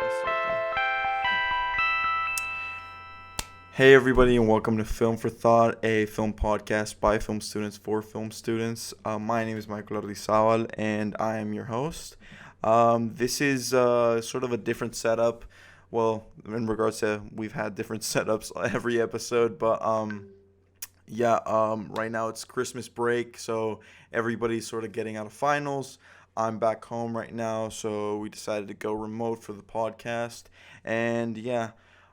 Let's start then. Hey everybody, and welcome to Film for Thought, a film podcast by film students for film students. My name is Michael Ardizabal, and I am your host. This is sort of a different setup. Well, in regards to we've had different setups every episode, but right now it's Christmas break, so everybody's sort of getting out of finals. I'm back home right now, so we decided to go remote for the podcast. And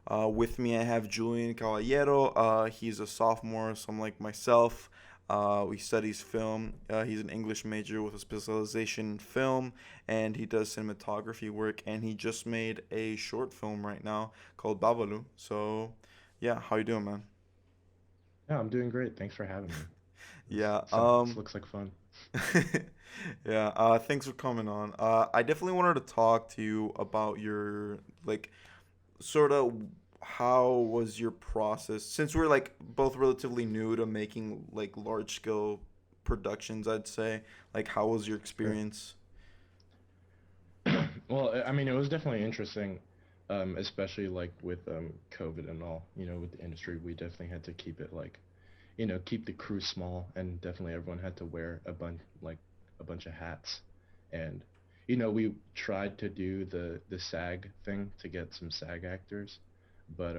with me I have Julian Caballero. He's a sophomore, so like myself. He studies film. He's an English major with a specialization in film, and he does cinematography work. And he just made a short film right now called Babalu. So, yeah, how you doing, man? Yeah, I'm doing great. Thanks for having me. Yeah. This looks like fun. Yeah. Thanks for coming on. I definitely wanted to talk to you about your like sort of how was your process since we're like both relatively new to making like large scale productions, I'd say. Like, how was your Sure. experience? Well, I mean, it was definitely interesting, especially like with COVID and all. With the industry, we definitely had to keep it like, keep the crew small, and definitely everyone had to wear a bunch of hats, and we tried to do the SAG thing to get some SAG actors, but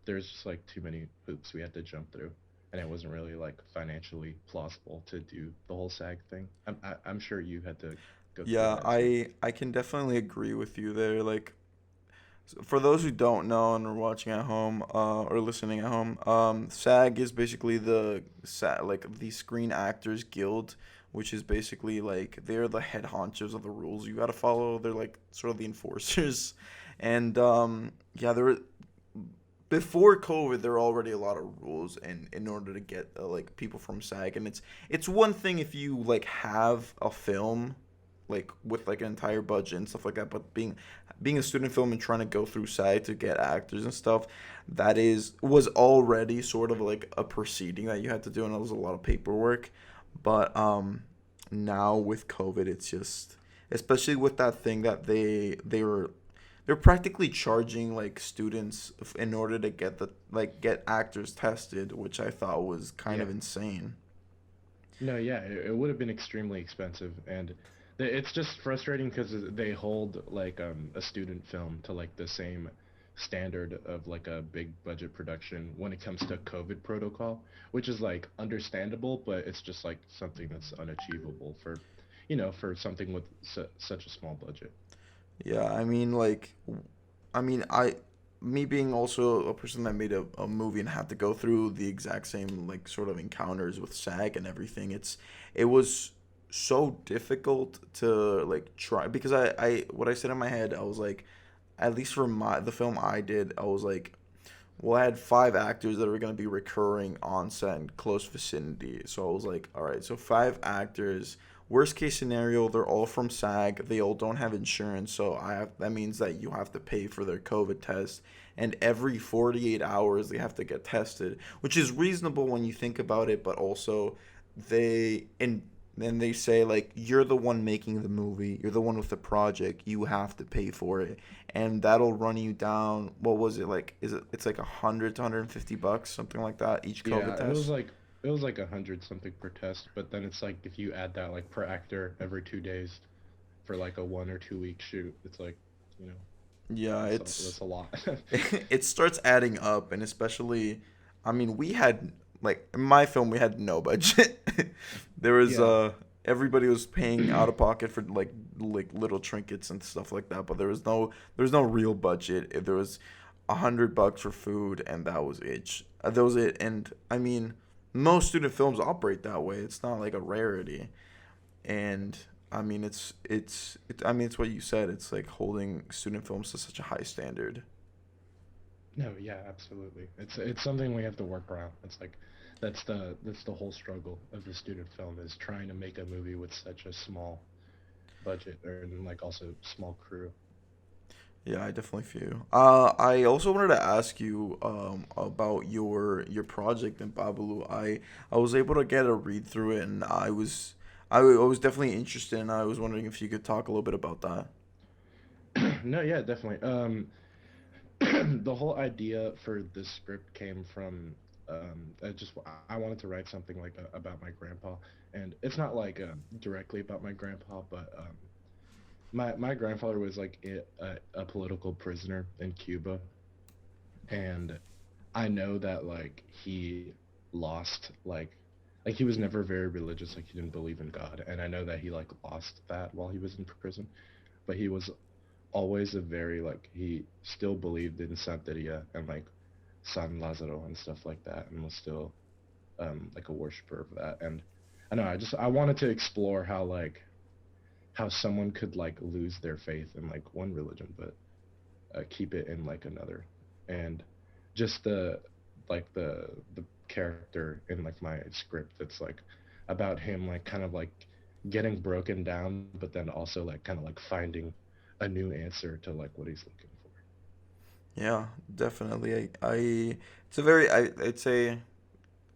there's just like too many hoops we had to jump through, and it wasn't really like financially plausible to do the whole SAG thing. I'm sure you had to go through Yeah, that as well. I can definitely agree with you there. Like, for those who don't know and are watching at home or listening at home, SAG is basically the Screen Actors Guild, which is basically like they're the head honchos of the rules you got to follow. They're like sort of the enforcers, and there were before COVID, there were already a lot of rules in order to get like people from SAG, and it's one thing if you like have a film like with like an entire budget and stuff like that, but being a student film and trying to go through SAG to get actors and stuff, that is was already sort of like a proceeding that you had to do, and it was a lot of paperwork. But now with COVID, it's just especially with that thing that they're practically charging like students in order to get the like get actors tested, which I thought was kind Yeah. of insane. No, yeah, it would have been extremely expensive, and it's just frustrating because they hold like a student film to like the same standard of like a big budget production when it comes to COVID protocol, which is like understandable, but it's just like something that's unachievable for something with such a small budget. Yeah, I mean, like, I mean, I, me being also a person that made a movie and had to go through the exact same, like, sort of encounters with SAG and everything, it was so difficult to, like, try, because what I said in my head, I was like, at least for the film I did, I was like, well, I had five actors that were going to be recurring on set in close vicinity. So I was like, all right, so five actors. Worst case scenario, they're all from SAG. They all don't have insurance, so that means that you have to pay for their COVID test, and every 48 hours they have to get tested, which is reasonable when you think about it, but also they and then they say like you're the one making the movie, you're the one with the project, you have to pay for it, and that'll run you down. What was it like? It's like 100 to 150 bucks, something like that, each COVID Yeah, test. it was like 100 something per test, but then it's like if you add that like per actor every 2 days for like a 1 or 2 week shoot, it's like, you know, Yeah, that's it's a lot. it starts adding up, and especially, I mean, we had like in my film we had no budget. There was Yeah, everybody was paying out of pocket for like little trinkets and stuff like that, but there was no real budget. There was $100 for food, and that was it. That was it, and I mean, most student films operate that way. It's not like a rarity, and I mean, I mean, it's what you said. It's like holding student films to such a high standard. no, yeah, absolutely. It's something we have to work around. It's like that's the whole struggle of the student film is trying to make a movie with such a small budget and like also small crew. Yeah, I definitely feel. I also wanted to ask you about your project in Babalu. I was able to get a read through it, and I was definitely interested, and I was wondering if you could talk a little bit about that. No, yeah, definitely. The whole idea for this script came from I wanted to write something like about my grandpa, and it's not like directly about my grandpa, but my grandfather was like a political prisoner in Cuba, and I know that like he lost like he was never very religious, like he didn't believe in God, and I know that he like lost that while he was in prison, but he was always a very like he still believed in Santeria and like San Lazaro and stuff like that, and was still like a worshiper of that. And I know I wanted to explore how like how someone could like lose their faith in like one religion, but keep it in like another, and just the character in like my script that's like about him like kind of like getting broken down, but then also like kind of like finding a new answer to like what he's looking for. Yeah, definitely. It's a very, I'd say,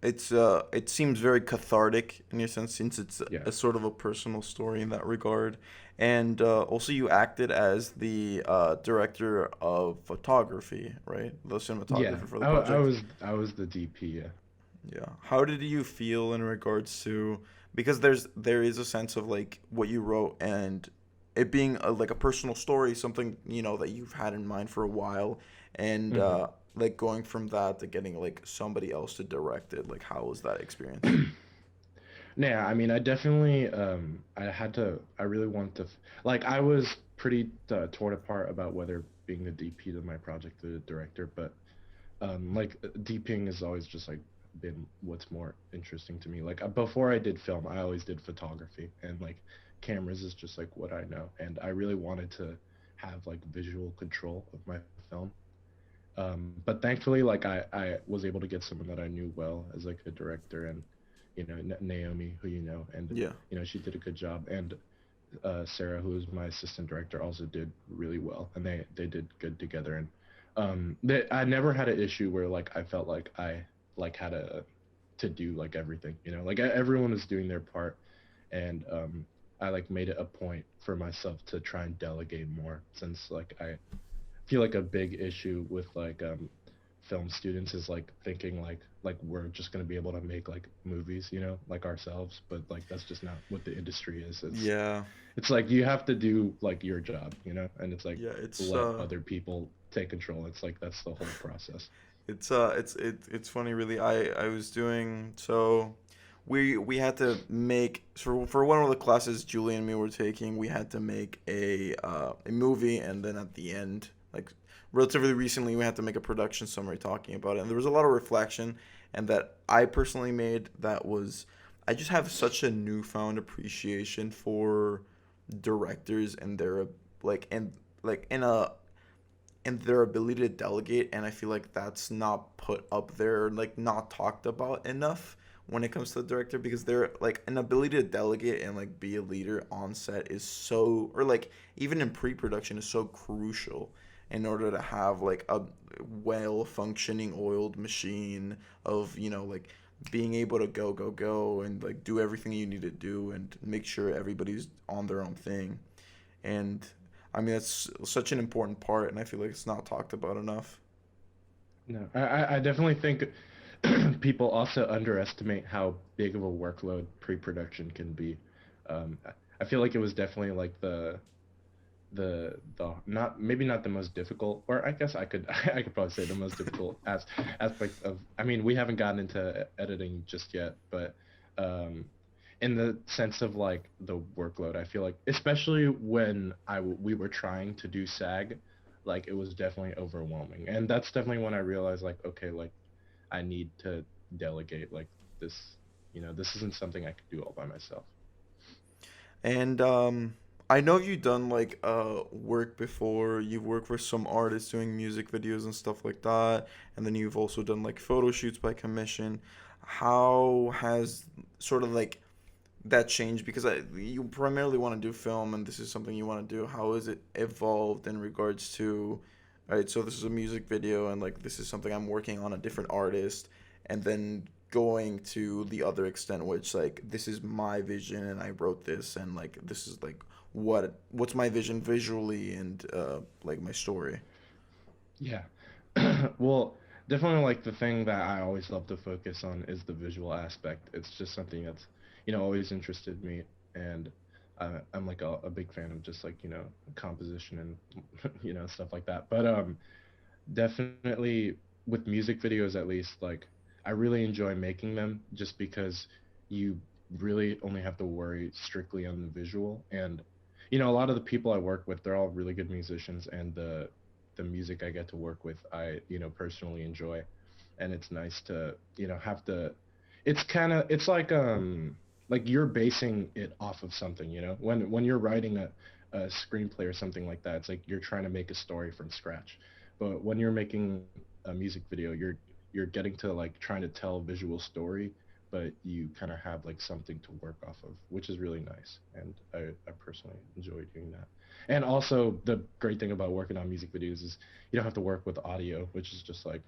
it seems very cathartic in your sense, since it's Yeah. a sort of a personal story in that regard. And also, you acted as the director of photography, right? The Yeah, cinematographer for the project. I was the DP. Yeah. Yeah. How did you feel in regards to, because there is a sense of like what you wrote and it being like a personal story, something that you've had in mind for a while, and Hmm. like going from that to getting like somebody else to direct it. Like, how was that experience? Yeah, I mean, I definitely I really want to like I was pretty torn apart about whether being the DP to my project or the director, but like DPing has always just like been what's more interesting to me. Like before I did film, I always did photography, and like cameras is just like what I know, and I really wanted to have like visual control of my film. But thankfully, like I was able to get someone that I knew well as like a director, and Naomi, who you know, and Yeah. she did a good job, and Sarah, who was my assistant director, also did really well, and they did good together. And I never had an issue where like I felt like I like had to do like everything, like everyone was doing their part, and I like made it a point for myself to try and delegate more, since like I feel like a big issue with like film students is like thinking like we're just going to be able to make like movies, like ourselves, but like that's just not what the industry is. Yeah. It's like you have to do like your job, and it's like Yeah. let other people take control. It's like that's the whole process. It's funny, really. I was doing so. We had to make, for one of the classes Julian and me were taking. We had to make a movie, and then at the end, like relatively recently, we had to make a production summary talking about it. And there was a lot of reflection, and that I personally made, that was, I just have such a newfound appreciation for directors and their like in a and their ability to delegate. And I feel like that's not put up there, like not talked about enough when it comes to the director, because they're like an ability to delegate and like be a leader on set is so, or like even in pre-production, is so crucial in order to have like a well functioning oiled machine of like being able to go and like do everything you need to do and make sure everybody's on their own thing. And I mean, that's such an important part, and I feel like it's not talked about enough. No, I definitely think people also underestimate how big of a workload pre-production can be. I feel like it was definitely like the not maybe not the most difficult, or I guess I could I could probably say the most difficult aspect of. I mean, we haven't gotten into editing just yet, but um, in the sense of like the workload, I feel like especially when we were trying to do SAG, like it was definitely overwhelming, and that's definitely when I realized like okay, like I need to delegate like this. This isn't something I could do all by myself. And I know you've done like work before. You've worked for some artists doing music videos and stuff like that, and then you've also done like photo shoots by commission. How has sort of like that changed? Because you primarily want to do film, and this is something you want to do. How has it evolved in regards to, all right, so this is a music video, and like this is something I'm working on a different artist, and then going to the other extent, which like this is my vision, and I wrote this, and like this is like what's my vision visually and like my story. Yeah. Well, definitely like the thing that I always love to focus on is the visual aspect. It's just something that's, always interested me, and I'm like a big fan of just like, composition and stuff like that. But definitely with music videos at least, like I really enjoy making them just because you really only have to worry strictly on the visual. And a lot of the people I work with, they're all really good musicians, and the music I get to work with, I personally enjoy. And it's nice to have to, it's like you're basing it off of something, when you're writing a screenplay or something like that, it's like you're trying to make a story from scratch. But when you're making a music video, you're getting to like trying to tell a visual story, but you kind of have like something to work off of, which is really nice. And I personally enjoy doing that. And also the great thing about working on music videos is you don't have to work with audio, which is just like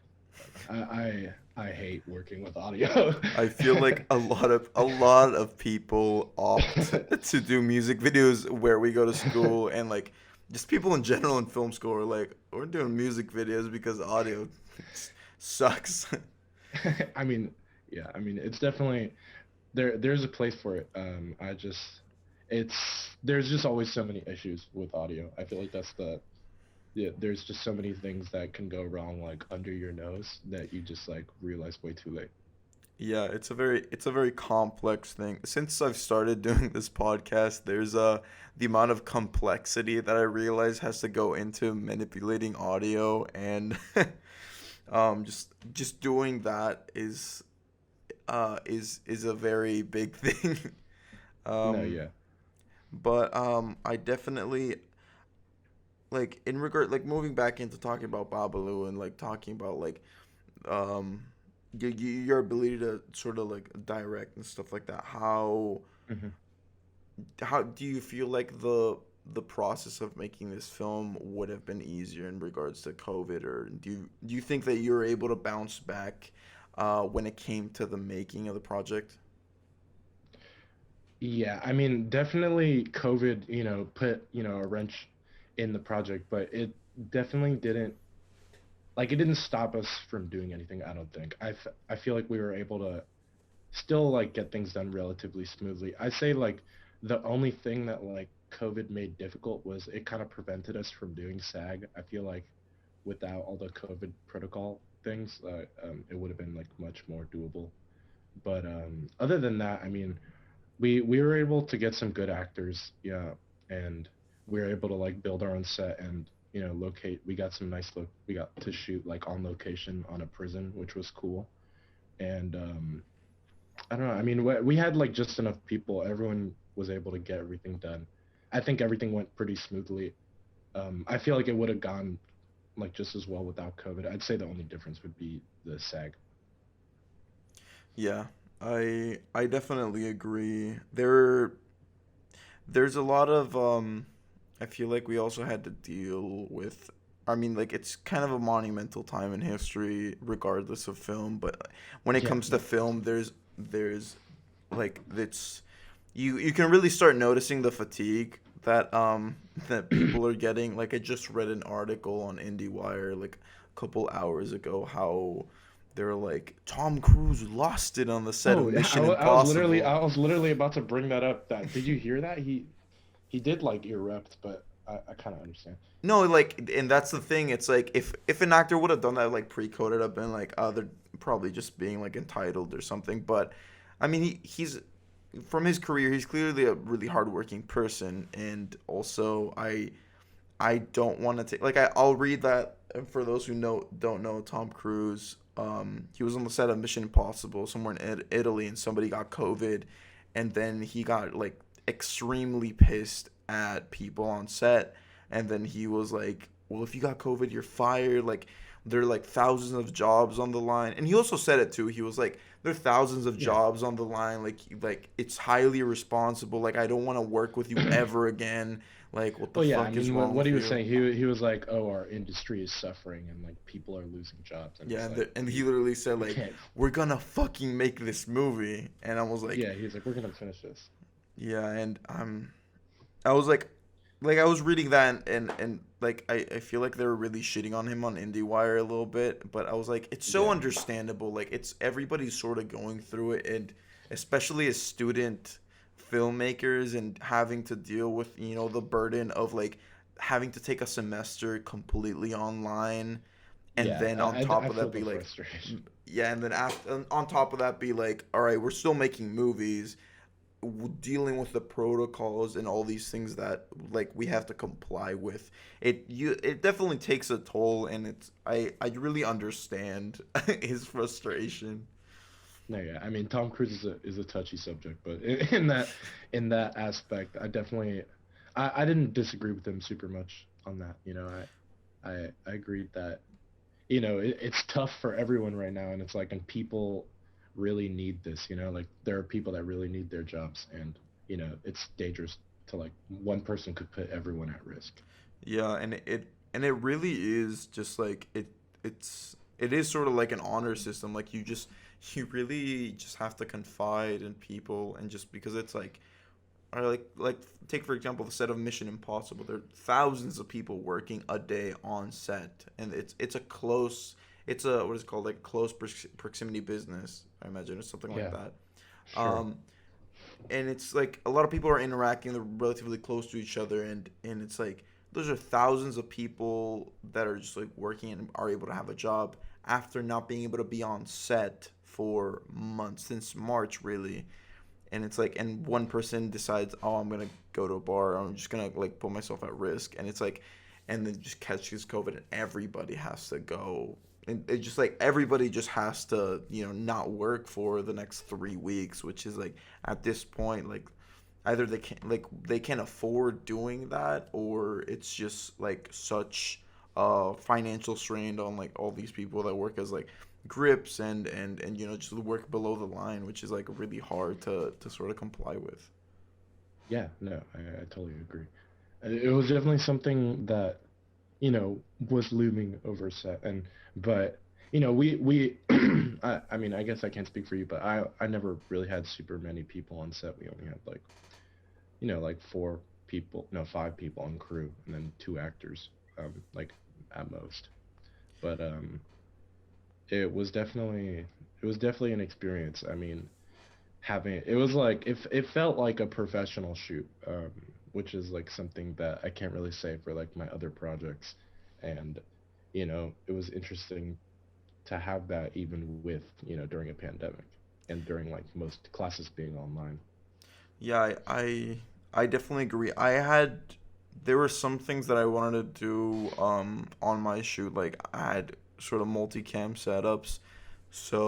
I hate working with audio. I feel like a lot of people opt to do music videos where we go to school, and like just people in general in film school are like, we're doing music videos because audio sucks. I mean, yeah, I mean it's definitely there's a place for it. I just it's there's just always so many issues with audio. I feel like that's the yeah, there's just so many things that can go wrong like under your nose that you just like realize way too late. Yeah, it's a very complex thing. Since I've started doing this podcast, there's the amount of complexity that I realize has to go into manipulating audio, and just doing that is a very big thing. No, Um, yeah. but I definitely like in regard like moving back into talking about Babalu and like talking about like um your ability to sort of like direct and stuff like that. Hmm. How do you feel like the process of making this film would have been easier in regards to COVID, or do you think that you were able to bounce back when it came to the making of the project? Yeah, I mean, definitely COVID, put, a wrench in the project, but definitely didn't it didn't stop us from doing anything, I don't think. I feel like we were able to still like get things done relatively smoothly. I say like the only thing that like COVID made difficult was it kind of prevented us from doing SAG. I feel like without all the COVID protocol things, it would have been like much more doable. But other than that, I mean, we were able to get some good actors, yeah, and we were able to like build our own set and locate. We got some nice look. We got to shoot like on location on a prison, which was cool. And I don't know. I mean, we had like just enough people. Everyone was able to get everything done. I think everything went pretty smoothly. I feel like it would have gone like just as well without COVID. I'd say the only difference would be the SAG. Yeah, I definitely agree. There's a lot of I feel like we also had to deal with, I mean, like it's kind of a monumental time in history regardless of film, but when it Yeah, comes to no, film there's like it's you can really start noticing the fatigue that that people are getting. Like I just read an article on IndieWire like a couple hours ago how they're like Tom Cruise lost it on the set of oh, yeah, Mission I was literally Impossible. I was literally about to bring that up. That did you hear that? He did like erupt, but I kind of understand. No, like, and that's the thing. It's like if an actor would have done that like pre-coded up and like they're probably just being like entitled or something. But I mean, he's from his career, he's clearly a really hardworking person, and also I don't want to take like I'll read that for those who don't know Tom Cruise. He was on the set of Mission Impossible somewhere in Italy, and somebody got COVID, and then he got like extremely pissed at people on set, and then he was like, "Well, if you got COVID, you're fired." Like there are like thousands of jobs on the line, and he also said it too. He was like, "There are thousands of Yeah. jobs on the line. Like it's highly irresponsible. Like I don't want to work with you ever again." Like, what the Well, yeah, I fuck is mean, wrong what with he was you? saying, he was like, "Oh, our industry is suffering and like people are losing jobs," and Yeah, it's and, like and he literally said we like, can't. "We're gonna fucking make this movie," and I was like, Yeah, he's like, "We're gonna finish this." "Yeah," and I was like, like I was reading that and like I feel like they were really shitting on him on IndieWire a little bit, but I was like, it's so Yeah, understandable. Like it's everybody's sort of going through it, and especially as student filmmakers and having to deal with the burden of like having to take a semester completely online, and yeah, then on I top of feel that the be like, frustration. yeah, and then after on top of that be like, all right, we're still making movies, dealing with the protocols and all these things that like we have to comply with. It definitely takes a toll, and I really understand his frustration. No, yeah, I mean Tom Cruise is a touchy subject, but in that aspect, I definitely I didn't disagree with him super much on that. You know, I agreed that it's tough for everyone right now, and it's like, and people really need this. You know, like there are people that really need their jobs, and it's dangerous to like one person could put everyone at risk. Yeah, and it really is just like it is sort of like an honor system. Like you really just have to confide in people, and just because it's like, or like take for example the set of Mission Impossible. There are thousands of people working a day on set, and it's a close, it's a what is it called, like close proximity business. I imagine it's something like Yeah, that. sure. Um, and it's like a lot of people are interacting. They're relatively close to each other, and it's like those are thousands of people that are just like working and are able to have a job after not being able to be on set for months since March, really. And it's like, and one person decides, oh, I'm gonna go to a bar, I'm just gonna like put myself at risk, and it's like, and then just catches COVID, and everybody has to go, and it just like everybody just has to not work for the next 3 weeks, which is like at this point like either they can't afford doing that, or it's just like such financial strain on like all these people that work as like grips and just work below the line, which is like really hard to sort of comply with. Yeah, no, I totally agree. It was definitely something that was looming over set, and but we I mean, I guess I can't speak for you, but I never really had super many people on set. We only had like like four people, no, five people on crew, and then two actors, like at most. But it was definitely an experience. I mean, having it was like it felt like a professional shoot, which is like something that I can't really say for like my other projects, and it was interesting to have that even with during a pandemic and during like most classes being online. Yeah, I definitely agree. I had There were some things that I wanted to do on my shoot. Like I had sort of multicam setups,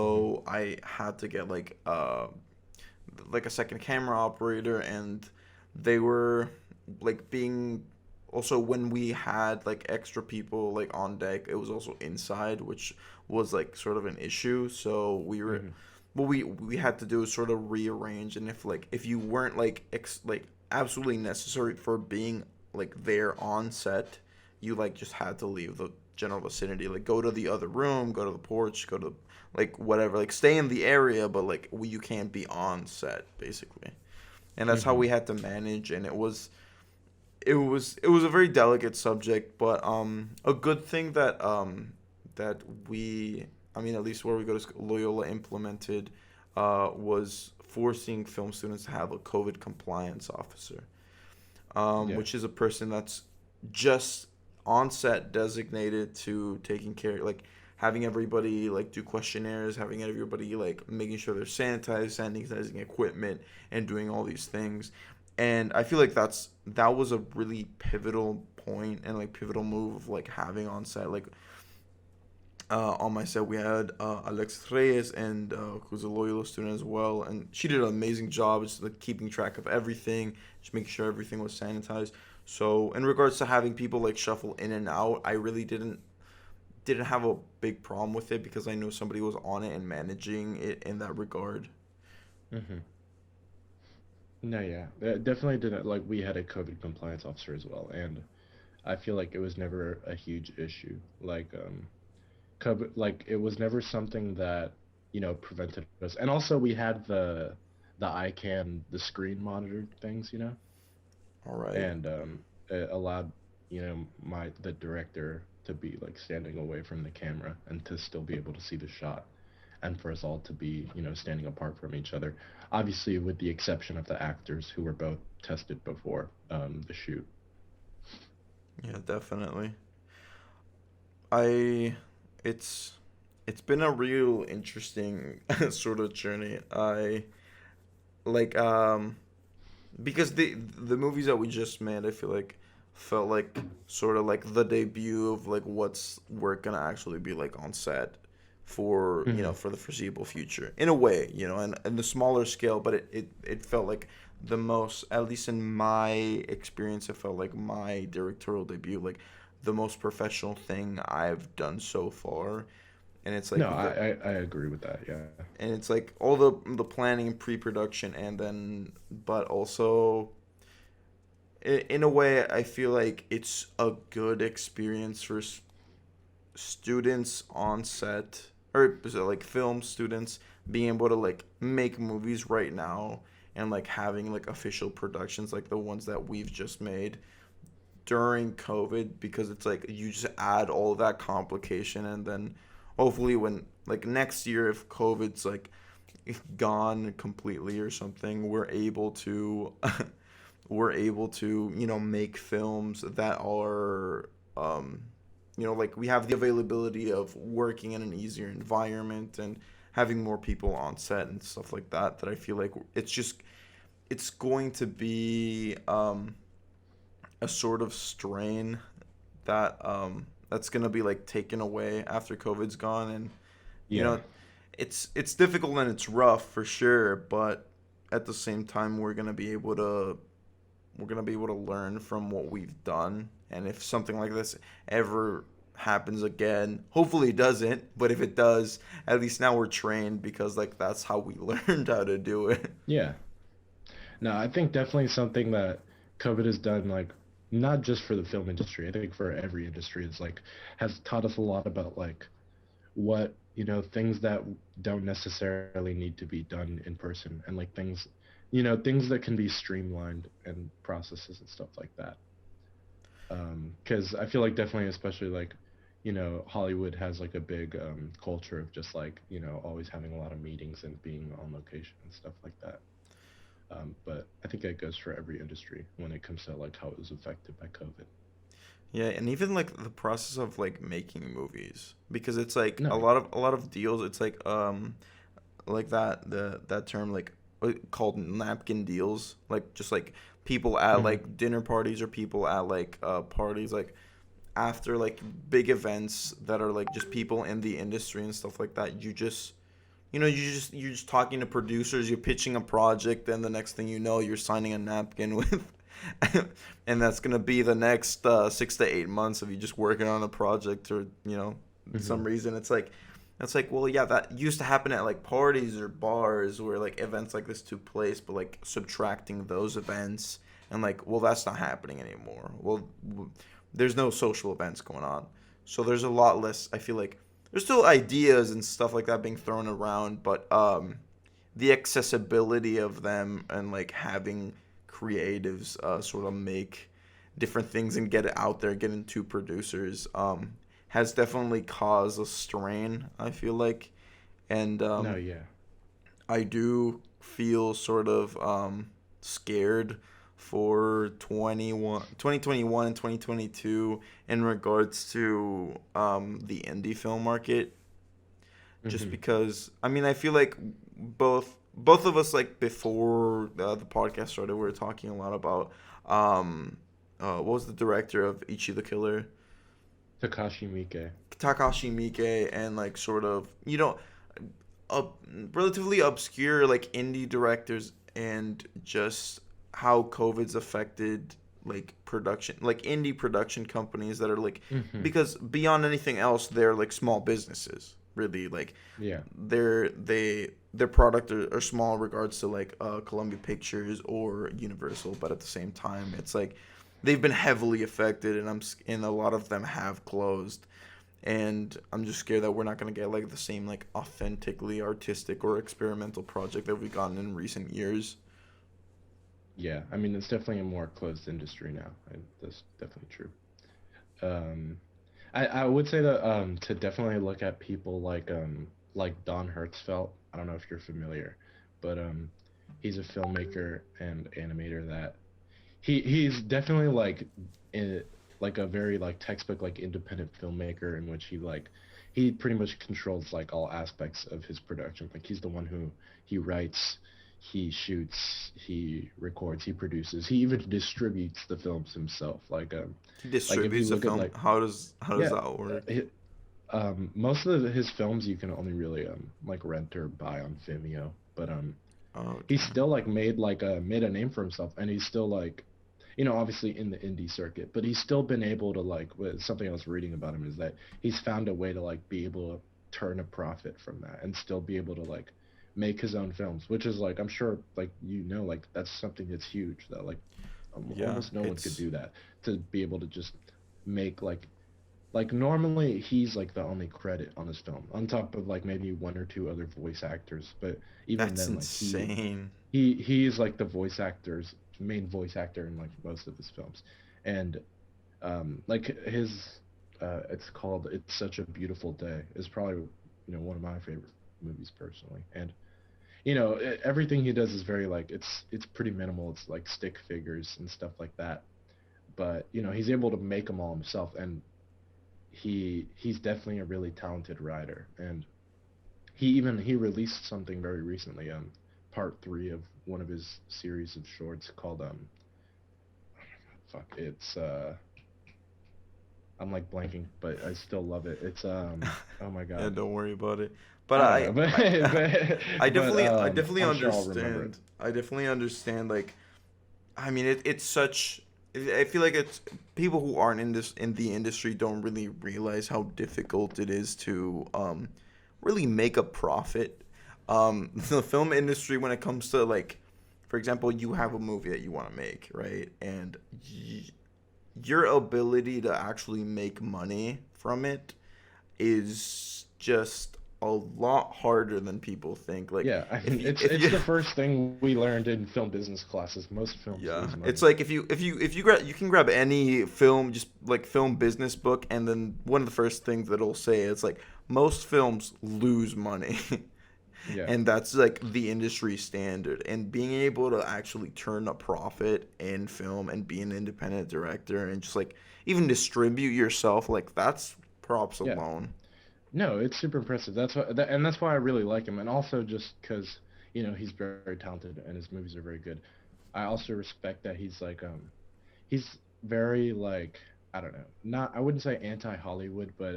Hmm. so I had to get like a second camera operator, and they were like being also when we had like extra people like on deck, it was also inside, which was like sort of an issue. So we were Hmm. what we had to do is sort of rearrange, and if you weren't like absolutely necessary for being like there on set, you like just had to leave the general vicinity, like go to the other room, go to the porch, go to like whatever, like stay in the area, but like you can't be on set basically. And that's how Hmm. we had to manage, and it was a very delicate subject, but a good thing that we, I mean, at least where we go to school, Loyola implemented was forcing film students to have a COVID compliance officer, Yeah. which is a person that's just on set designated to taking care, like having everybody like do questionnaires, having everybody like making sure they're sanitized, sanitizing equipment, and doing all these things. And I feel like that was a really pivotal point and like pivotal move of like having on set like on my set we had Alexis Reyes, and who's a Loyola student as well, and she did an amazing job just like keeping track of everything, just making sure everything was sanitized. So in regards to having people like shuffle in and out, I really didn't have a big problem with it because I knew somebody was on it and managing it in that regard. Hmm. No, yeah, definitely didn't like. We had a COVID compliance officer as well, and I feel like it was never a huge issue. Like, COVID, like it was never something that prevented us. And also, we had the ICANN, the screen monitored things, All right. and it allowed, the director to be like standing away from the camera and to still be able to see the shot, and for us all to be, standing apart from each other. Obviously, with the exception of the actors who were both tested before the shoot. Yeah, definitely. I it's it's been a real interesting sort of journey. I like because the movies that we just made, I feel like felt like sort of like the debut of like what's we're gonna actually be like on set for Hmm. for the foreseeable future in a way, and the smaller scale, but it felt like the most, at least in my experience, it felt like my directorial debut, like the most professional thing I've done so far. And it's like No, I agree with that. Yeah. all the planning and pre-production, and then but also in a way I feel like it's a good experience for students on set, or so, like film students being able to like make movies right now, and like having like official productions like the ones that we've just made during COVID, because it's like you just add all of that complication, and then hopefully when like next year, if COVID's like gone completely or something, we're able to make films that are like we have the availability of working in an easier environment and having more people on set and stuff like that, that I feel like it's going to be a sort of strain that's gonna be like taken away after COVID's gone. And you Yeah. know it's difficult and it's rough for sure, but at the same time we're gonna be able to learn from what we've done. And if something like this ever happens again, hopefully it doesn't, but if it does, at least now we're trained, because like that's how we learned how to do it. Yeah. No, I think definitely something that COVID has done, like not just for the film industry, I think for every industry, is like has taught us a lot about like what, things that don't necessarily need to be done in person, and like things, things that can be streamlined and processes and stuff like that. Because I feel like definitely, especially like, Hollywood has like a big culture of just like, always having a lot of meetings and being on location and stuff like that. But I think that goes for every industry when it comes to like how it was affected by COVID. Yeah, and even like the process of like making movies, because it's like No. a lot of deals, it's like that term, like called napkin deals, like just like people at Hmm. like dinner parties, or people at like parties, like after like big events that are like just people in the industry and stuff like that. You're just talking to producers, you're pitching a project, and the next thing you know, you're signing a napkin with and that's gonna be the next 6 to 8 months of you just working on a project, or some Hmm. reason. It's like, well, yeah, that used to happen at like parties or bars where like events like this took place, but like subtracting those events, and like, well, that's not happening anymore. Well, there's no social events going on, so there's a lot less. I feel like there's still ideas and stuff like that being thrown around, but the accessibility of them, and like having creatives sort of make different things and get it out there, get into producers, has definitely caused a strain, I feel like. And No, yeah. I do feel sort of scared for 2021 and 2022 in regards to the indie film market, just Hmm. because I mean I feel like both of us, like before the podcast started, we were talking a lot about what was the director of Ichi the Killer, Takashi Miike. Takashi Miike, and like sort of uh, relatively obscure like indie directors, and just how COVID's affected like production, like indie production companies that are like, Hmm. because beyond anything else, they're like small businesses, really. Like Yeah. their product are small in regards to like Columbia Pictures or Universal, but at the same time, it's like they've been heavily affected, and a lot of them have closed. And I'm just scared that we're not gonna get like the same like authentically artistic or experimental project that we've gotten in recent years. Yeah, I mean it's definitely a more closed industry now, and that's definitely true. Um, I would say that to definitely look at people like Don Hertzfeldt. I don't know if you're familiar, but he's a filmmaker and animator that he's definitely in like a very like textbook like independent filmmaker in which he pretty much controls like all aspects of his production. Like he's the one who he writes, he shoots, he records, he produces, he even distributes the films himself. He Like if you distributes a look at film. like How does yeah, that work? most of his films you can only really like rent or buy on Vimeo, but Oh, he's damn. still like made a name for himself, and he's still like, obviously in the indie circuit, but he's still been able to something I was reading about him is that he's found a way to like be able to turn a profit from that and still be able to like make his own films, which is like I'm sure like like that's something that's huge that like Yeah, almost no one could it's do that, to be able to just make like normally he's like the only credit on this film on top of like maybe one or two other voice actors, but even that's then like insane. he is like the main voice actor in like most of his films. And like his it's called It's Such a Beautiful Day is probably one of my favorite movies personally. And everything he does is very like it's pretty minimal. It's like stick figures and stuff like that, but he's able to make them all himself. And he's definitely a really talented writer. And he released something very recently, part three of one of his series of shorts called fuck, it's I'm like blanking, but I still love it. It's oh my Yeah, god, don't worry about it. But I don't know, but I, I but definitely I'm sure I'll remember it. understand. I definitely understand. Like, I mean, it's such. I feel like it's people who aren't in the industry don't really realize how difficult it is to really make a profit. The film industry, when it comes to like, for example, you have a movie that you want to make, right? And your ability to actually make money from it is just a lot harder than people think. Like Yeah, I if mean you it's if it's you the first thing we learned in film business classes. Most films yeah, lose it's money. like if you grab you can grab any film, just like film business book, and then one of the first things that it'll say it's like most films lose money. Yeah, And that's like the industry standard, and being able to actually turn a profit in film and be an independent director and just like even distribute yourself, like that's props yeah. alone. No, it's super impressive. And that's why I really like him, and also just because he's very talented and his movies are very good. I also respect that he's very like, I don't know, not I wouldn't say anti Hollywood, but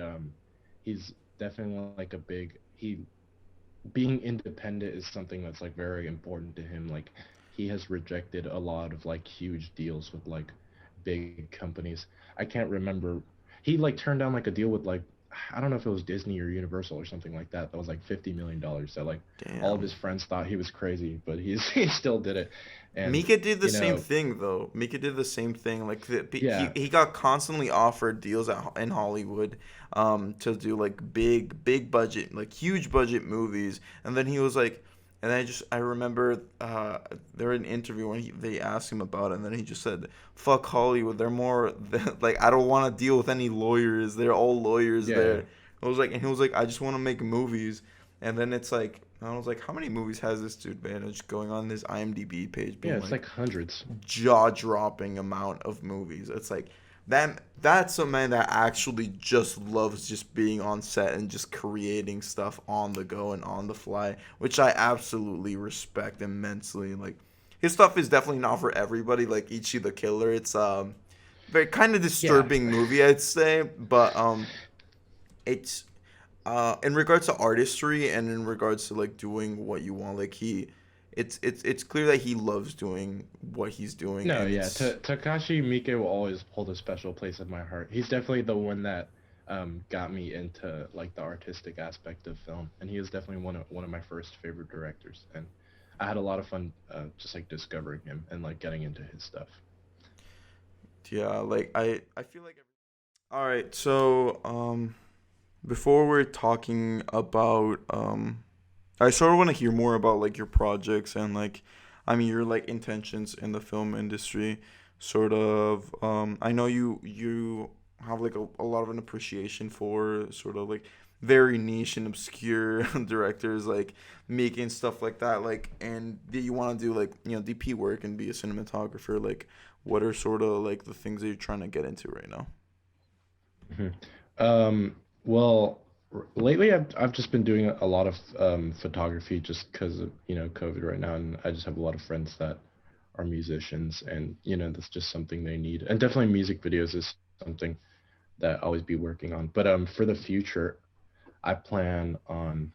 he's definitely like a big he being independent is something that's like very important to him. Like he has rejected a lot of like huge deals with like big companies. I can't remember. He like turned down like a deal with like I don't know if it was Disney or Universal or something like that. That was like $50 million. That like all of Damn. his friends thought he was crazy, but he still did it. And Mika did the you same know, thing though. Mika did the same thing. Like he yeah, he got constantly offered deals in Hollywood, to do like big budget, like huge budget movies, and then he was like, and I remember there was an interview when they asked him about it, and then he just said, "Fuck Hollywood. They're more like I don't want to deal with any lawyers. They're all lawyers yeah, there." I was like, and he was like, "I just want to make movies." And then it's like, I was like, how many movies has this dude made? And just going on this IMDb page, yeah. being It's like, like hundreds. jaw dropping amount of movies. It's like that's a man that actually just loves just being on set and just creating stuff on the go and on the fly, which I absolutely respect immensely. Like his stuff is definitely not for everybody. Like Ichi the Killer, it's very kind of Yeah, disturbing movie, I'd say, but it's in regards to artistry and in regards to like doing what you want, like it's clear that he loves doing what he's doing, no, and yeah. it's Takashi Miike will always hold a special place in my heart. He's definitely the one that got me into like the artistic aspect of film, and he is definitely one of my first favorite directors. And I had a lot of fun just like discovering him and like getting into his stuff. yeah, like I feel like all right, so before we're talking about I sort of want to hear more about like your projects and like I mean, your like intentions in the film industry, sort of. I know you have like a lot of an appreciation for sort of like very niche and obscure directors like making stuff like that. Like, and that you want to do like DP work and be a cinematographer. Like, what are sort of like the things that you're trying to get into right now? Mhm. Well, lately I've just been doing a lot of photography just because of, COVID right now, and I just have a lot of friends that are musicians, and that's just something they need. And definitely music videos is something that I'll always be working on. But for the future, I plan on,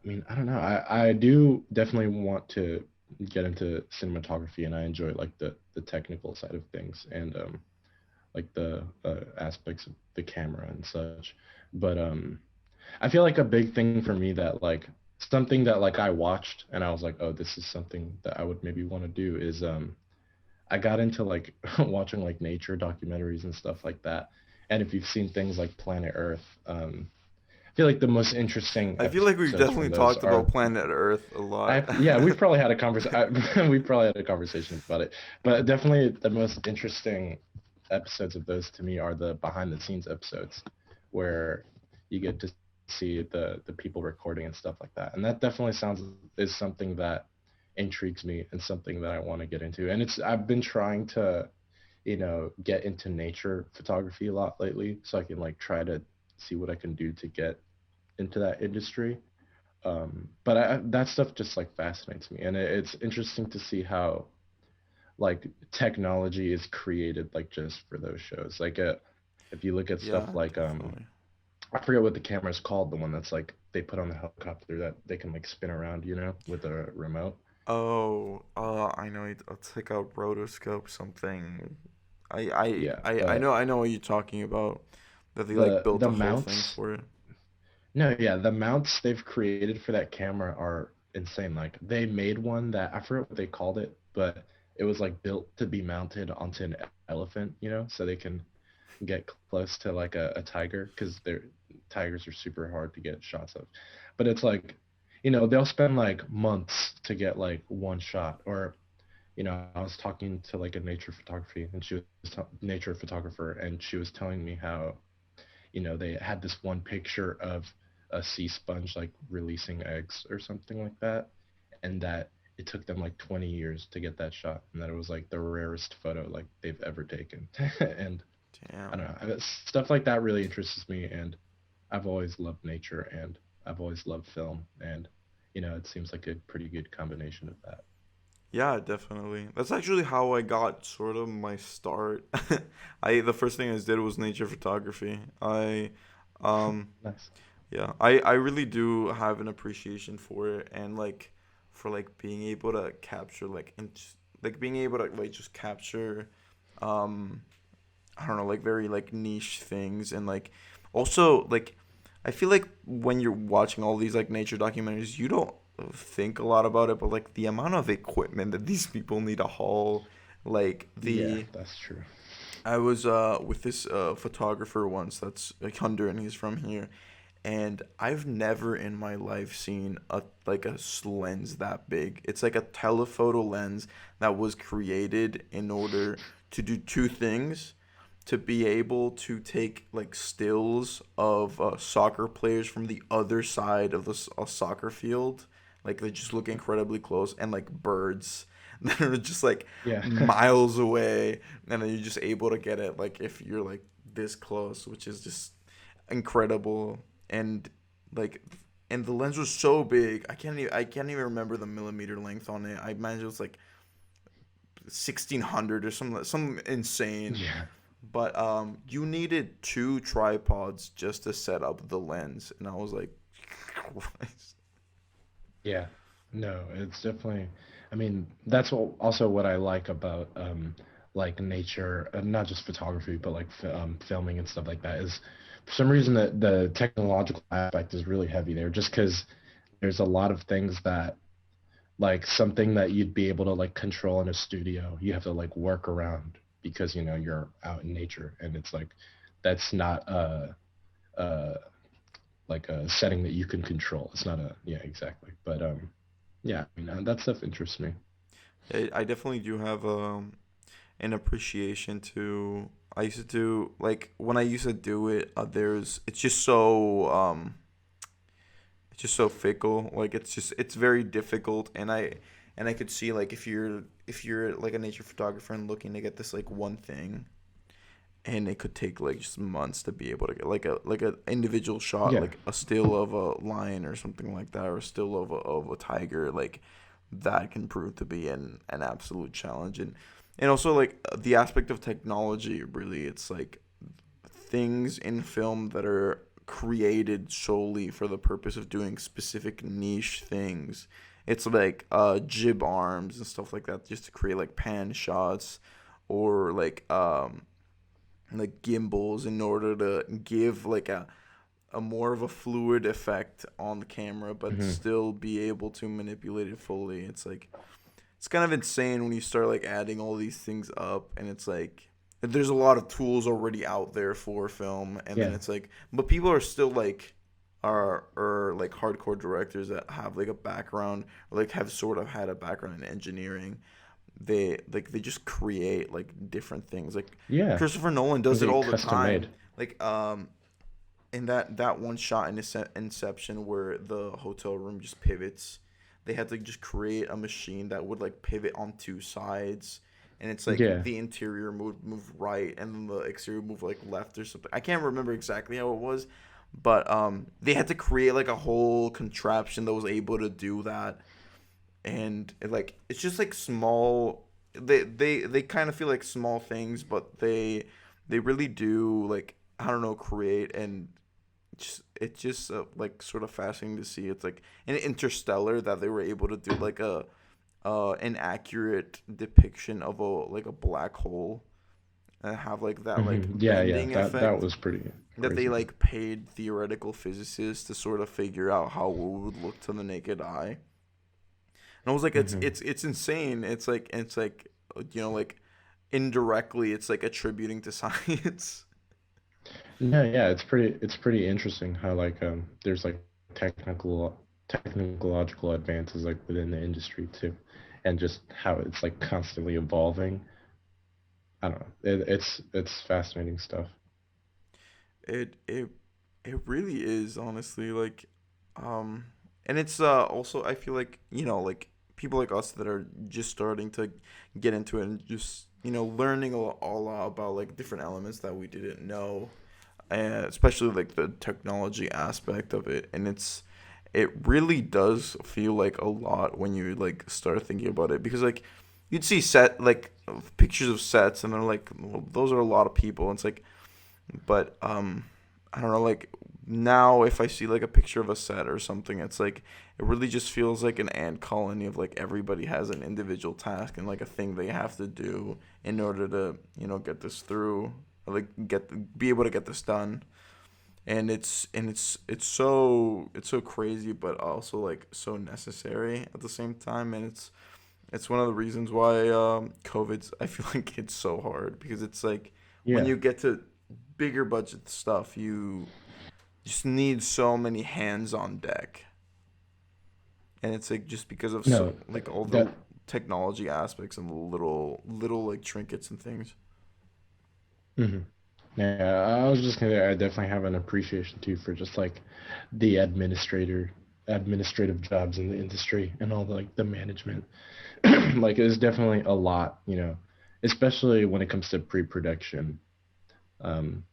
I mean, I don't know. I do definitely want to get into cinematography, and I enjoy like the technical side of things, and like the aspects of the camera and such. But I feel like a big thing for me that like something that like I watched and I was like, oh, this is something that I would maybe want to do is I got into like watching like nature documentaries and stuff like that. And if you've seen things like Planet Earth, I feel like the most interesting I feel like we've episodes from definitely those talked are about Planet Earth a lot. yeah, we've probably had a we've probably had a conversation about it. But definitely the most interesting episodes of those to me are the behind the scenes episodes where you get to see the people recording and stuff like that. And that definitely sounds is something that intrigues me and something that I want to get into. And it's I've been trying to, get into nature photography a lot lately so I can like try to see what I can do to get into that industry. But that stuff just like fascinates me, and it's interesting to see how like technology is created like just for those shows. Like if you look at stuff Yeah, like definitely. I forget what the camera is called, the one that's like they put on the helicopter that they can like spin around, with a remote. Oh, I know it's like a rotoscope something. Yeah, I know what you're talking about. That they like built the a whole thing mounts. for it. No, yeah, the mounts they've created for that camera are insane. Like they made one that I forget what they called it, but it was like built to be mounted onto an elephant, so they can get close to like a tiger because they're tigers are super hard to get shots of. But it's like, they'll spend like months to get like one shot. Or, I was talking to like a nature photographer, and she was telling me how they had this one picture of a sea sponge like releasing eggs or something like that, and that it took them like 20 years to get that shot, and that it was like the rarest photo like they've ever taken. And I Damn. don't know, stuff like that really interests me, and I've always loved nature, and I've always loved film, and it seems like a pretty good combination of that. Yeah, definitely. That's actually how I got sort of my start. I the first thing I did was nature photography. Um, Nice. yeah, I really do have an appreciation for it and like for like being able to capture like being able to like just capture um I don't know, like very like niche things and like also like I feel like when you're watching all these like nature documentaries, you don't think a lot about it, but like the amount of equipment that these people need to haul, like Yeah, the that's true. I was with this photographer once that's like Hunter and he's from here and I've never in my life seen a like a lens that big. It's like a telephoto lens that was created in order to do two things. To be able to take like stills of soccer players from the other side of the soccer field, like they just look incredibly close, and like birds that are just like Yeah. miles away, and then you're just able to get it like if you're like this close, which is just incredible and like and the lens was so big I can't even remember the millimeter length on it. I imagine it was like 1600 or some insane, Yeah. but you needed two tripods just to set up the lens and I was like Christ. Yeah, no, it's definitely. I mean, that's also what I like about like nature, not just photography, but like filming and stuff like that. Is for some reason that the technological aspect is really heavy there, just because there's a lot of things that like something that you'd be able to like control in a studio, you have to like work around because you're out in nature, and it's like that's not a like a setting that you can control. It's not a yeah exactly, but yeah, I mean, that stuff interests me. I definitely do have an appreciation to. I used to do like when I used to do it. There's it's just so fickle. Like it's very difficult, and I could see like if you're like a nature photographer and looking to get this like one thing, and it could take like just months to be able to get like a individual shot, Yeah. like a still of a lion or something like that, or a still of a tiger, like that can prove to be an absolute challenge. And also like the aspect of technology, really, it's like things in film that are created solely for the purpose of doing specific niche things. It's like jib arms and stuff like that, just to create like pan shots, or like gimbals in order to give like a more of a fluid effect on the camera, but Hmm. still be able to manipulate it fully. It's like it's kind of insane when you start like adding all these things up, and it's like there's a lot of tools already out there for film, and then Yeah. it's like, but people are still like are like hardcore directors that have like a background, or like have sort of had a background in engineering. They just create like different things. Like Yeah. Christopher Nolan Things does it get all the custom time. made. Like in that one shot in Inception where the hotel room just pivots, they had to just create a machine that would like pivot on two sides, and it's like Yeah. the interior move right and then the exterior move like left or something. I can't remember exactly how it was, but they had to create like a whole contraption that was able to do that. And like it's just like small, they kind of feel like small things, but they really do, like, I don't know, create. And it's just like sort of fascinating to see. It's like in Interstellar that they were able to do like a an accurate depiction of a like a black hole, and have like that like Yeah, yeah. bending That effect was pretty that they crazy. like paid theoretical physicists to sort of figure out how it would look to the naked eye. And I was like, Hmm. it's insane. It's like like indirectly it's like attributing to science. No, yeah, it's pretty interesting how like there's like technological advances like within the industry too, and just how it's like constantly evolving. I don't know. It's fascinating stuff. It it it really is, honestly, like um and it's also, I feel like, like people like us that are just starting to get into it, and just learning a lot about like different elements that we didn't know, and especially like the technology aspect of it. And it really does feel like a lot when you like start thinking about it, because like you'd see set like pictures of sets, and they're like, well, those are a lot of people. And it's like, but I don't know, like now if I see like a picture of a set or something, it's like it really just feels like an ant colony of like everybody has an individual task and like a thing they have to do in order to get this through, or like be able to get this done. And it's so crazy, but also like so necessary at the same time. And it's one of the reasons why COVID's, I feel like it's so hard, because it's like when Yeah. you get to bigger budget stuff, you just need so many hands on deck. And it's like just because of No, like all the that. technology aspects and the little like trinkets and things. Hmm. Yeah, I was just gonna. I definitely have an appreciation too for just like the administrative jobs in the industry and all the like the management. Like it's definitely a lot, especially when it comes to pre-production. Um,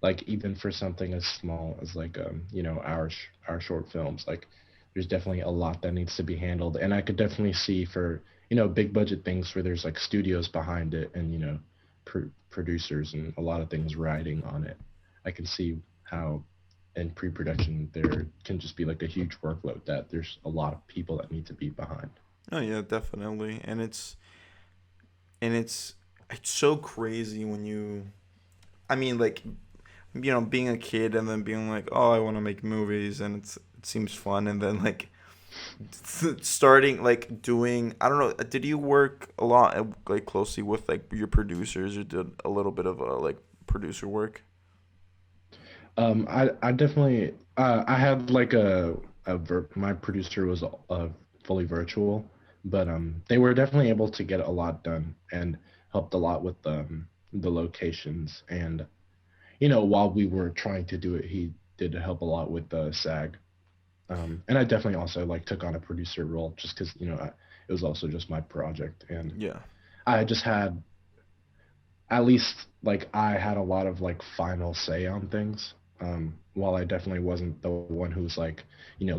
like even for something as small as like our short films, like there's definitely a lot that needs to be handled, and I could definitely see for big budget things where there's like studios behind it and producers and a lot of things riding on it. I can see how in pre-production there can just be like a huge workload that there's a lot of people that need to be behind. Oh yeah, definitely. And it's so crazy when you, I mean, like, being a kid and then being like, oh, I want to make movies, and it seems fun, and then like starting like doing, I don't know, did you work a lot like closely with like your producers, or did a little bit of like producer work? I definitely I had like my producer was fully virtual, but they were definitely able to get a lot done and helped a lot with the locations. And while we were trying to do it, he did help a lot with the SAG. And I definitely also like took on a producer role just because it was also just my project, and Yeah. I just had at least like I had a lot of like final say on things. While I definitely wasn't the one who's like,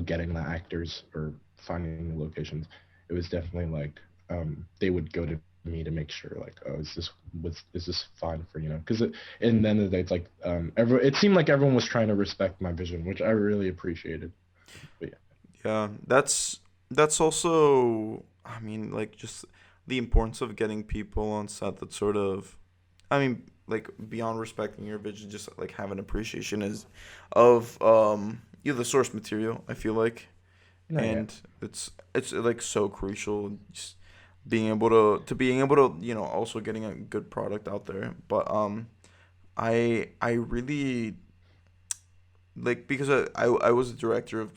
getting the actors or finding the locations, it was definitely like they would go to me to make sure like, oh, is this fine for because in the end of the day it's like it seemed like everyone was trying to respect my vision, which I really appreciated. But yeah. Yeah, that's also, I mean, like just the importance of getting people on set that sort of, I mean, like beyond respecting your vision, just like have an appreciation is of the source material. I feel like, No, yeah. and it's like so crucial. Just being able to also getting a good product out there. But I really like because I was a director of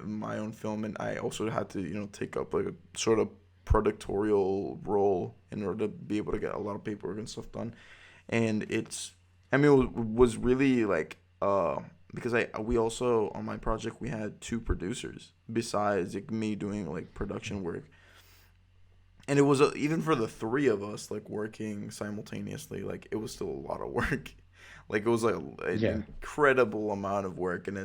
my own film, and I also had to take up like a sort of productorial role in order to be able to get a lot of paperwork and stuff done. And it's, I mean, was really like because I we also on my project we had two producers besides like me doing like production work, and it was even for the three of us like working simultaneously, like it was still a lot of work. Like it was like an Yeah. incredible amount of work, and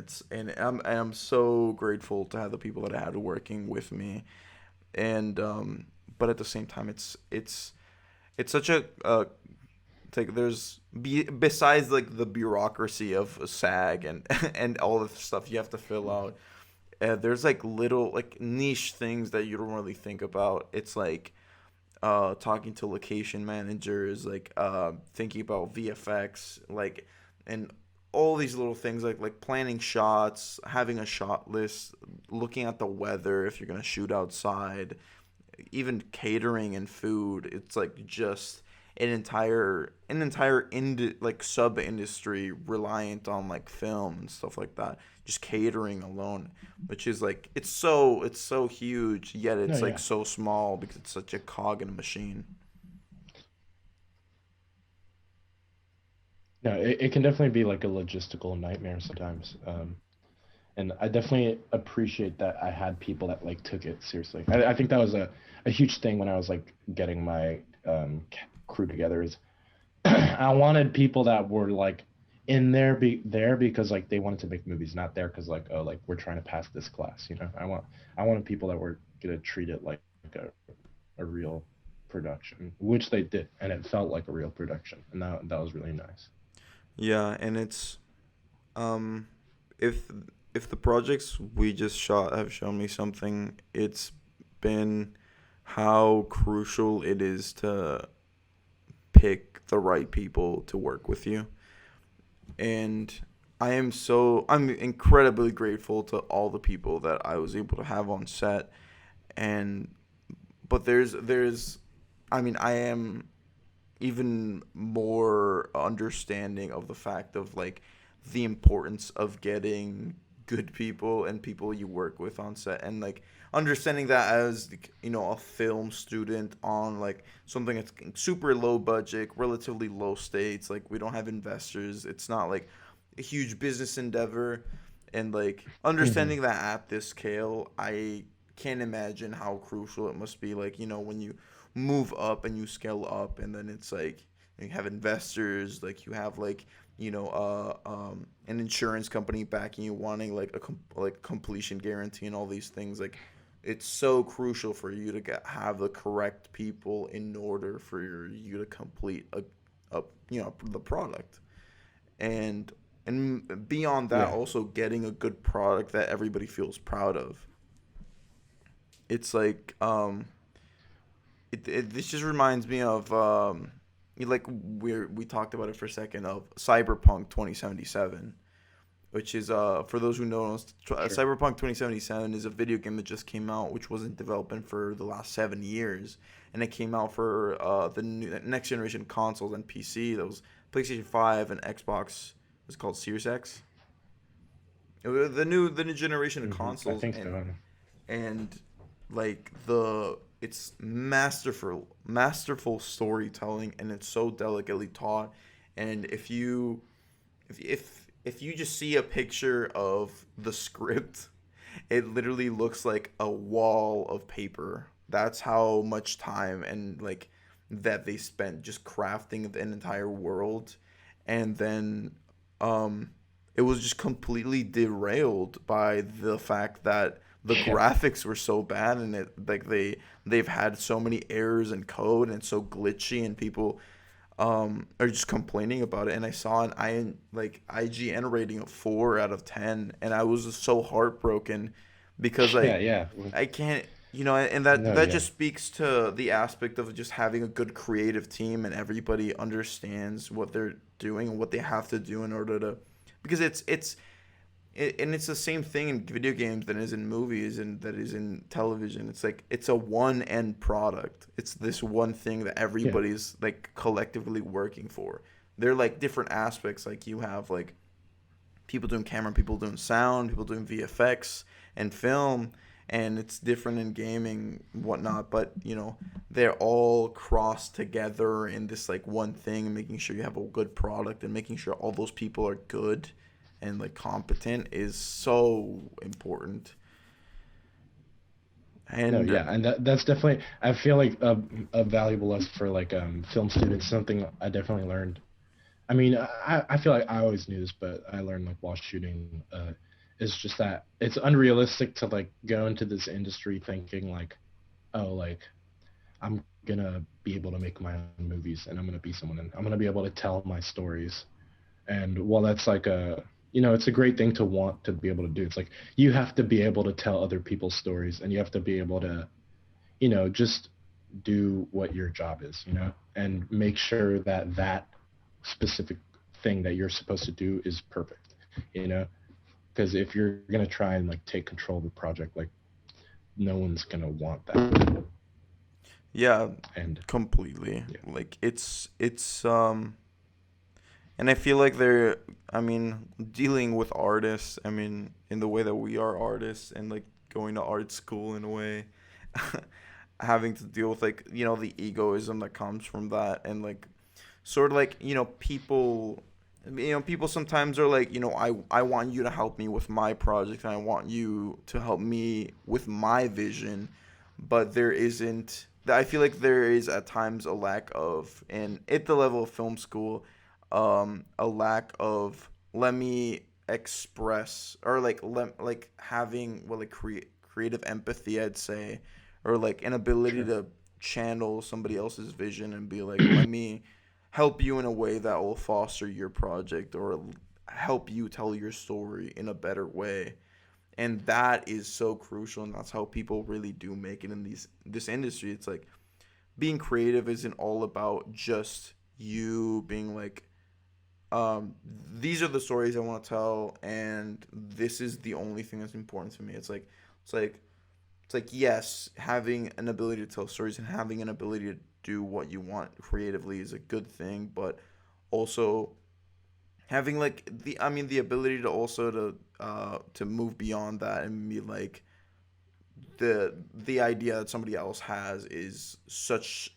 I'm so grateful to have the people that I had working with me. And but at the same time it's such a it's like besides like the bureaucracy of SAG and and all the stuff you have to fill out, there's like little like niche things that you don't really think about. It's like talking to location managers, like thinking about VFX, like, and all these little things like planning shots, having a shot list, looking at the weather if you're gonna shoot outside, even catering and food. It's like just like sub industry reliant on like film and stuff like that. Just catering alone, which is like it's so huge, yet No, it's like yeah. so small because it's such a cog in a machine. No, it can definitely be like a logistical nightmare sometimes. And I definitely appreciate that I had people that like took it seriously. I think that was a huge thing when I was like getting my crew together is I wanted people that were like in there because like they wanted to make movies, not there because like, oh, like we're trying to pass this class. I wanted people that were gonna treat it like a real production, which they did, and it felt like a real production, and that was really nice. Yeah, and it's um if if the projects we just shot have shown me something, it's been how crucial it is to pick the right people to work with you. And I'm incredibly grateful to all the people that I was able to have on set. And but there's I mean, I am even more understanding of the fact of like the importance of getting good people and people you work with on set, and like understanding that as a film student on like something that's super low budget, relatively low stakes, like we don't have investors, it's not like a huge business endeavor. And like Hmm. understanding that at this scale, I can't imagine how crucial it must be, like when you move up and you scale up, and then it's like you have investors, like you have like an insurance company backing you, wanting like like completion guarantee and all these things. Like it's so crucial for you to have the correct people in order for you to complete a the product. And beyond that, Yeah. also getting a good product that everybody feels proud of. It's like this just reminds me of like we talked about it for a second, of Cyberpunk 2077, which is for those who know, Sure. Cyberpunk 2077 is a video game that just came out, which wasn't development for the last 7 years, and it came out for the next generation consoles and PC. That was PlayStation 5 and Xbox. It was called Series X. It was the new generation of I consoles. think and so. and like it's masterful storytelling, and it's so delicately taught. And if you just see a picture of the script, it literally looks like a wall of paper. That's how much time and like that they spent just crafting an entire world. And then um it was just completely derailed by the fact that the Yeah. graphics were so bad, and it like they've had so many errors in code, and it's so glitchy, and people are just complaining about it. And I saw an IGN rating of 4 out of 10, and I was just so heartbroken because Yeah, like yeah. I can't, and that No, that yeah. just speaks to the aspect of just having a good creative team, and everybody understands what they're doing and what they have to do in order to, because and it's the same thing in video games that is in movies and that is in television. It's like it's a one end product. It's this one thing that Yeah. everybody's like collectively working for. They're like different aspects. Like you have like people doing camera, people doing sound, people doing VFX and film, and it's different in gaming and whatnot. But they're all crossed together in this like one thing, making sure you have a good product and making sure all those people are good and like competent is so important. No, And yeah, and that's definitely, I feel like a valuable lesson for like film students. Something I definitely learned. I mean, I feel like I always knew this, but I learned like while shooting, is just that it's unrealistic to like go into this industry thinking like, oh, like I'm gonna be able to make my own movies and I'm gonna be someone and I'm gonna be able to tell my stories. And while that's like it's a great thing to want to be able to do. It's like you have to be able to tell other people's stories and you have to be able to, just do what your job is, and make sure that that specific thing that you're supposed to do is perfect, you know? Because if you're going to try and like take control of the project, like no one's going to want that. yeah, And completely. yeah, Like it's and I feel like they're, I mean, dealing with artists, I mean, in the way that we are artists and like going to art school in a way, having to deal with like, the egoism that comes from that, and like sort of like, people sometimes are like, I want you to help me with my project, and I want you to help me with my vision, but there isn't. I feel like there is at times a lack of, and at the level of film school, a lack of let me express, or like having, well, like creative empathy, I'd say, or like an ability sure. to channel somebody else's vision and be like, let me help you in a way that will foster your project, or help you tell your story in a better way. And that is so crucial, and that's how people really do make it in this industry. It's like being creative isn't all about just you being like, um, these are the stories I want to tell, and this is the only thing that's important to me. It's like it's like, yes, having an ability to tell stories and having an ability to do what you want creatively is a good thing, but also having like the ability to also to move beyond that and be like, the idea that somebody else has is such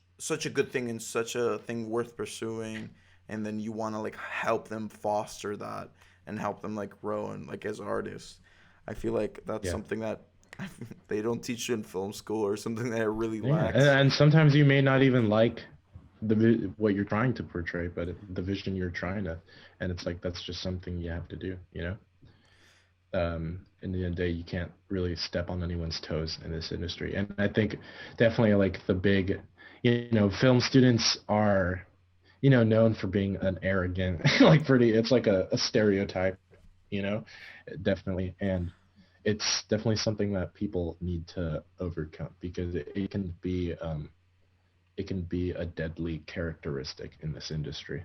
a good thing and such a thing worth pursuing, and then you want to like help them foster that and help them like grow and like as artists. I feel like that's Yeah. something that they don't teach you in film school, or something that it really Yeah. And, lacks. and sometimes you may not even like what you're trying to portray, but the vision you're trying to, and it's like that's just something you have to do, in the end of the day, you can't really step on anyone's toes in this industry. And I think definitely like the big, film students are, known for being an arrogant, like pretty, it's like a stereotype, you know, definitely. And it's definitely something that people need to overcome because it can be a deadly characteristic in this industry.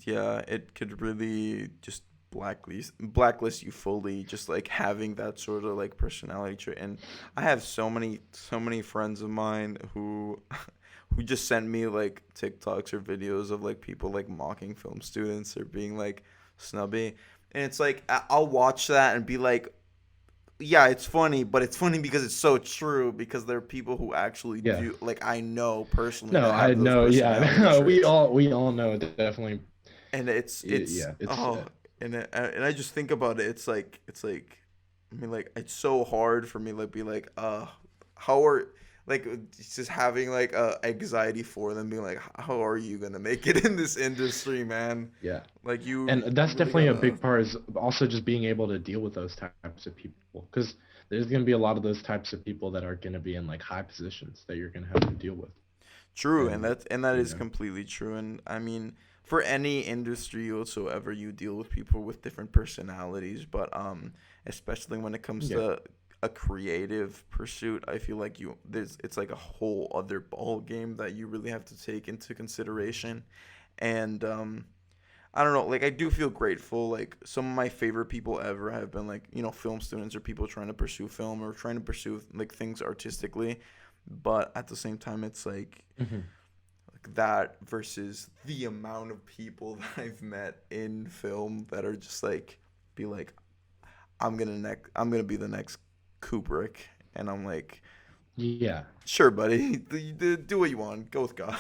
Yeah, it could really just blacklist you fully, just like having that sort of like personality trait. And I have so many friends of mine who who just send me like TikToks or videos of like people like mocking film students or being like snubby. And it's like I'll watch that and be like, yeah, it's funny, but it's funny because it's so true. Because there are people who actually Yeah. do, like I know personally No, that I have those know. Yeah, personality no, we traits, all we all know definitely. and it's Yeah, it's oh, and I just think about it. It's like, I mean, like it's so hard for me to be like, how are like it's just having like anxiety for them, being like, how are you gonna make it in this industry, man? yeah. Like And you that's really definitely a gotta. big part is also just being able to deal with those types of people because there's going to be a lot of those types of people that are going to be in like high positions that you're going to have to deal with. True, And and that you is know, completely true. And I mean, for any industry whatsoever, you deal with people with different personalities, but especially when it comes yeah. to a creative pursuit, I feel like there's it's like a whole other ball game that you really have to take into consideration. And I don't know, like I do feel grateful. Like some of my favorite people ever have been like, film students or people trying to pursue film or trying to pursue like things artistically. But at the same time, it's Hmm. like that versus the amount of people that I've met in film that are just like be like, I'm gonna be the next Kubrick, and I'm like, Yeah. sure, buddy, do what you want, go with God.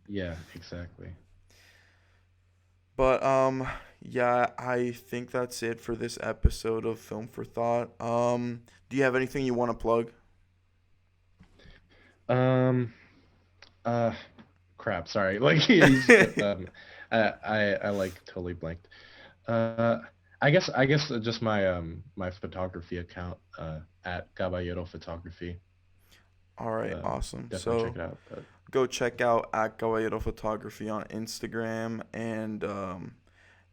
Yeah, exactly. But yeah, I think that's it for this episode of Film for Thought. Do you have anything you want to plug? Um uh crap, sorry. Like he's I like totally blanked. Uh I guess just my photography account at Caballero Photography. All right, awesome. Definitely check So it out. But go check out at Caballero Photography on Instagram, and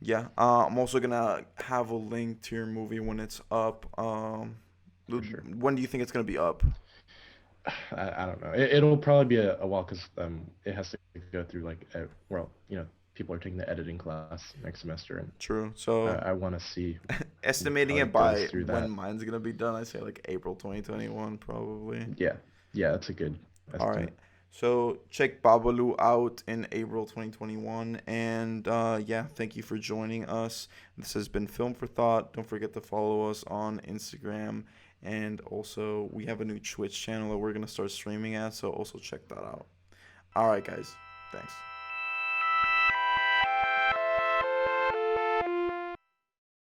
yeah, I'm also gonna have a link to your movie when it's up. for sure. When do you think it's gonna be up? I don't know. It'll probably be a while because it has to go through like well, people are taking the editing class next semester, and True. So I want to see estimating how it it goes by through when that. mine's gonna be done, I say like April 2021 probably. Yeah, yeah, that's a good All right. estimate. So check Babalu out in April 2021. And yeah, thank you for joining us. This has been Film for Thought. Don't forget to follow us on Instagram. And also, we have a new Twitch channel that we're going to start streaming at. So also check that out. All right, guys. Thanks.